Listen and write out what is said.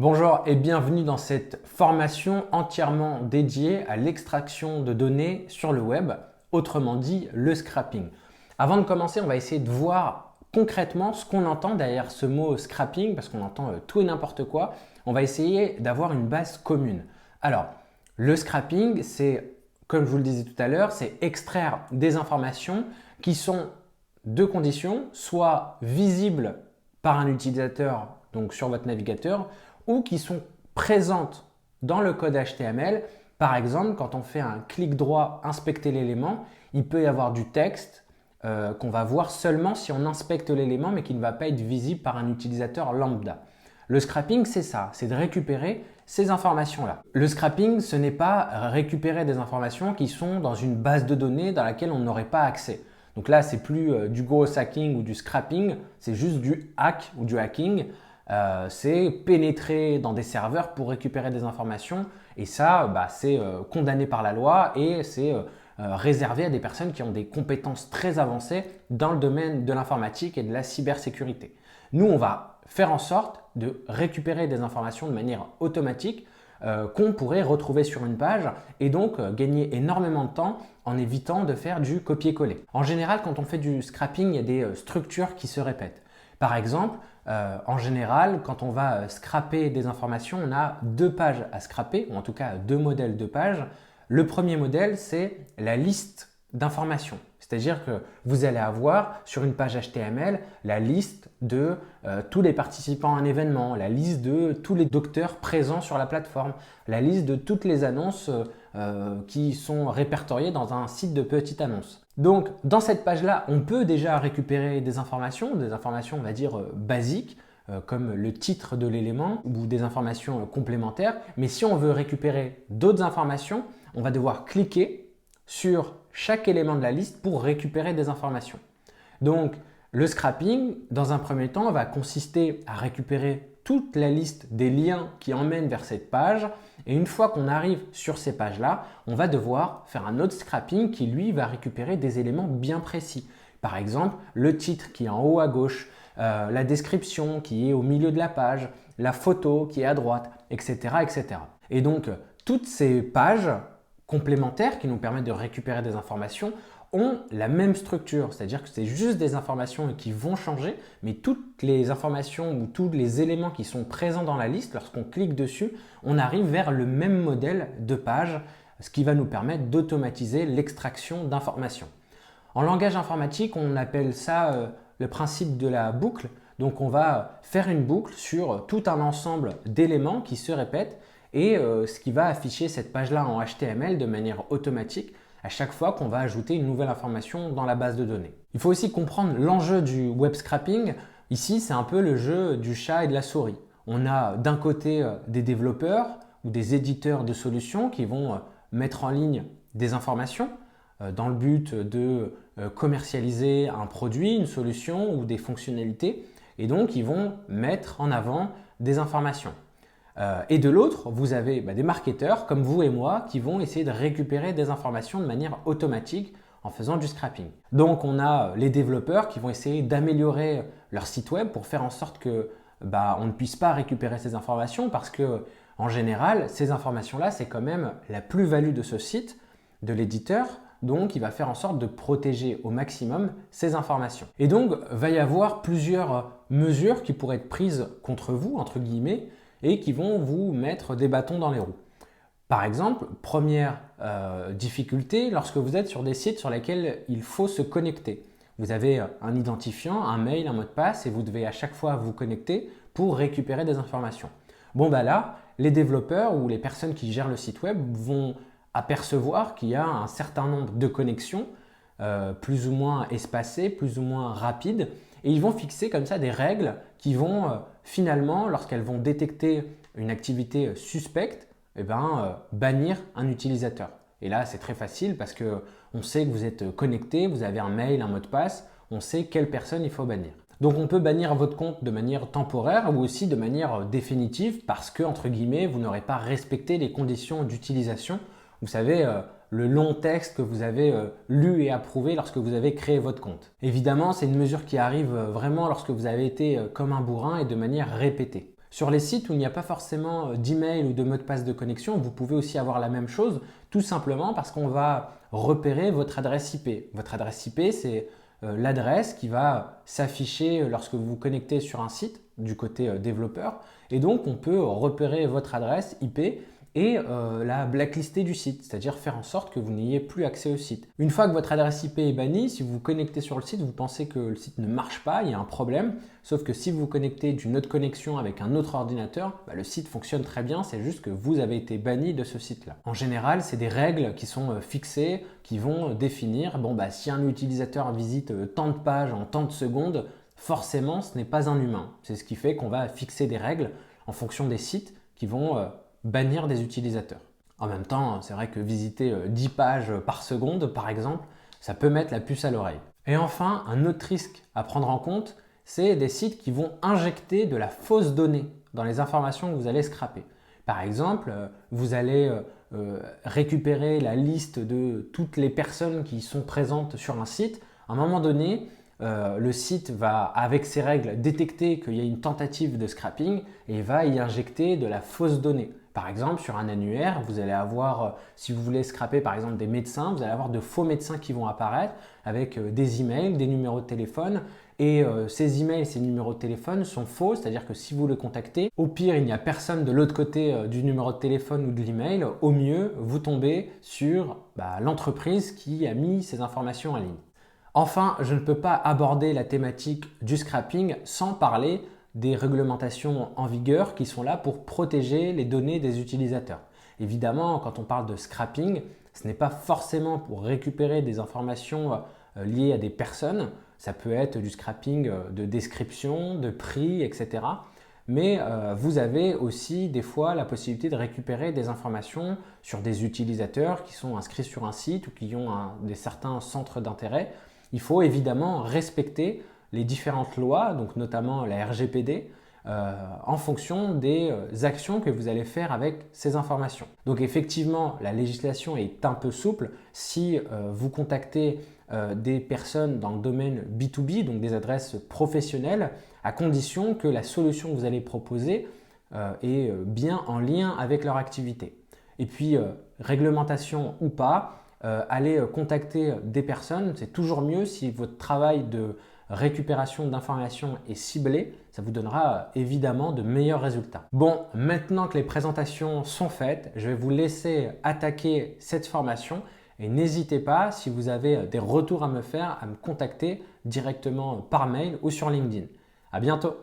Bonjour et bienvenue dans cette formation entièrement dédiée à l'extraction de données sur le web, autrement dit le scrapping. Avant de commencer, on va essayer de voir concrètement ce qu'on entend derrière ce mot scrapping parce qu'on entend tout et n'importe quoi. On va essayer d'avoir une base commune. Alors, le scrapping, c'est, comme je vous le disais tout à l'heure, c'est extraire des informations qui sont deux conditions, soit visibles par un utilisateur, donc sur votre navigateur, ou qui sont présentes dans le code HTML. Par exemple, quand on fait un clic droit, inspecter l'élément, il peut y avoir du texte qu'on va voir seulement si on inspecte l'élément, mais qui ne va pas être visible par un utilisateur lambda. Le scrapping, c'est ça, c'est de récupérer ces informations-là. Le scrapping, ce n'est pas récupérer des informations qui sont dans une base de données dans laquelle on n'aurait pas accès. Donc là, c'est plus du gros hacking ou du scrapping, c'est juste du hack ou du hacking. C'est pénétrer dans des serveurs pour récupérer des informations et ça, c'est condamné par la loi et c'est réservé à des personnes qui ont des compétences très avancées dans le domaine de l'informatique et de la cybersécurité. Nous, on va faire en sorte de récupérer des informations de manière automatique qu'on pourrait retrouver sur une page et donc gagner énormément de temps en évitant de faire du copier-coller. En général, quand on fait du scrapping, il y a des structures qui se répètent. Par exemple, en général, quand on va scraper des informations, on a deux pages à scraper, ou en tout cas deux modèles de pages. Le premier modèle, c'est la liste d'informations. C'est-à-dire que vous allez avoir sur une page HTML la liste de tous les participants à un événement, la liste de tous les docteurs présents sur la plateforme, la liste de toutes les annonces qui sont répertoriées dans un site de petite annonce. Donc, dans cette page-là, on peut déjà récupérer des informations, on va dire basiques, comme le titre de l'élément ou des informations complémentaires. Mais si on veut récupérer d'autres informations, on va devoir cliquer sur chaque élément de la liste pour récupérer des informations. Donc, le scrapping, dans un premier temps, va consister à récupérer toute la liste des liens qui emmènent vers cette page. Et une fois qu'on arrive sur ces pages-là, on va devoir faire un autre scrapping qui, lui, va récupérer des éléments bien précis. Par exemple, le titre qui est en haut à gauche, la description qui est au milieu de la page, la photo qui est à droite, etc. etc. Et donc, toutes ces pages complémentaires qui nous permettent de récupérer des informations ont la même structure, c'est-à-dire que c'est juste des informations qui vont changer, mais toutes les informations ou tous les éléments qui sont présents dans la liste, lorsqu'on clique dessus, on arrive vers le même modèle de page, ce qui va nous permettre d'automatiser l'extraction d'informations. En langage informatique, on appelle ça le principe de la boucle. Donc on va faire une boucle sur tout un ensemble d'éléments qui se répètent et ce qui va afficher cette page-là en HTML de manière automatique à chaque fois qu'on va ajouter une nouvelle information dans la base de données. Il faut aussi comprendre l'enjeu du web scrapping. Ici, c'est un peu le jeu du chat et de la souris. On a d'un côté des développeurs ou des éditeurs de solutions qui vont mettre en ligne des informations dans le but de commercialiser un produit, une solution ou des fonctionnalités. Et donc, ils vont mettre en avant des informations. Et de l'autre, vous avez des marketeurs comme vous et moi qui vont essayer de récupérer des informations de manière automatique en faisant du scrapping. Donc on a les développeurs qui vont essayer d'améliorer leur site web pour faire en sorte que on ne puisse pas récupérer ces informations parce que en général, ces informations-là, c'est quand même la plus-value de ce site, de l'éditeur. Donc, il va faire en sorte de protéger au maximum ces informations. Et donc, va y avoir plusieurs mesures qui pourraient être prises contre vous, entre guillemets, et qui vont vous mettre des bâtons dans les roues. Par exemple, première difficulté, lorsque vous êtes sur des sites sur lesquels il faut se connecter. Vous avez un identifiant, un mail, un mot de passe et vous devez à chaque fois vous connecter pour récupérer des informations. Bon là, les développeurs ou les personnes qui gèrent le site web vont apercevoir qu'il y a un certain nombre de connexions plus ou moins espacées, plus ou moins rapides et ils vont fixer comme ça des règles qui vont finalement, lorsqu'elles vont détecter une activité suspecte, bannir un utilisateur. Et là, c'est très facile parce qu'on sait que vous êtes connecté, vous avez un mail, un mot de passe, on sait quelle personne il faut bannir. Donc on peut bannir votre compte de manière temporaire ou aussi de manière définitive parce que, entre guillemets, vous n'aurez pas respecté les conditions d'utilisation. Vous savez, le long texte que vous avez lu et approuvé lorsque vous avez créé votre compte. Évidemment, c'est une mesure qui arrive vraiment lorsque vous avez été comme un bourrin et de manière répétée. Sur les sites où il n'y a pas forcément d'email ou de mot de passe de connexion, vous pouvez aussi avoir la même chose, tout simplement parce qu'on va repérer votre adresse IP. Votre adresse IP, c'est l'adresse qui va s'afficher lorsque vous vous connectez sur un site du côté développeur. Et donc, on peut repérer votre adresse IP et la blacklister du site, c'est-à-dire faire en sorte que vous n'ayez plus accès au site. Une fois que votre adresse IP est bannie, si vous vous connectez sur le site, vous pensez que le site ne marche pas, il y a un problème, sauf que si vous vous connectez d'une autre connexion avec un autre ordinateur, le site fonctionne très bien, c'est juste que vous avez été banni de ce site-là. En général, c'est des règles qui sont fixées, qui vont définir, si un utilisateur visite tant de pages en tant de secondes, forcément, ce n'est pas un humain. C'est ce qui fait qu'on va fixer des règles en fonction des sites qui vont bannir des utilisateurs. En même temps, c'est vrai que visiter 10 pages par seconde, par exemple, ça peut mettre la puce à l'oreille. Et enfin, un autre risque à prendre en compte, c'est des sites qui vont injecter de la fausse donnée dans les informations que vous allez scraper. Par exemple, vous allez récupérer la liste de toutes les personnes qui sont présentes sur un site. À un moment donné, le site va, avec ses règles, détecter qu'il y a une tentative de scrapping et va y injecter de la fausse donnée. Par exemple, sur un annuaire, vous allez avoir, si vous voulez scraper par exemple des médecins, vous allez avoir de faux médecins qui vont apparaître avec des emails, des numéros de téléphone. Et ces emails, ces numéros de téléphone sont faux, c'est-à-dire que si vous le contactez, au pire, il n'y a personne de l'autre côté du numéro de téléphone ou de l'email. Au mieux, vous tombez sur l'entreprise qui a mis ces informations en ligne. Enfin, je ne peux pas aborder la thématique du scrapping sans parler des réglementations en vigueur qui sont là pour protéger les données des utilisateurs. Évidemment, quand on parle de scrapping, ce n'est pas forcément pour récupérer des informations liées à des personnes. Ça peut être du scrapping de description, de prix, etc. Mais vous avez aussi des fois la possibilité de récupérer des informations sur des utilisateurs qui sont inscrits sur un site ou qui ont certains centres d'intérêt. Il faut évidemment respecter les différentes lois, donc notamment la RGPD, en fonction des actions que vous allez faire avec ces informations. Donc effectivement, la législation est un peu souple. Si vous contactez des personnes dans le domaine B2B, donc des adresses professionnelles, à condition que la solution que vous allez proposer est bien en lien avec leur activité. Et puis, réglementation ou pas, allez contacter des personnes, c'est toujours mieux si votre travail de récupération d'informations est ciblé, ça vous donnera évidemment de meilleurs résultats. Bon, maintenant que les présentations sont faites, je vais vous laisser attaquer cette formation et n'hésitez pas, si vous avez des retours à me faire, à me contacter directement par mail ou sur LinkedIn. À bientôt!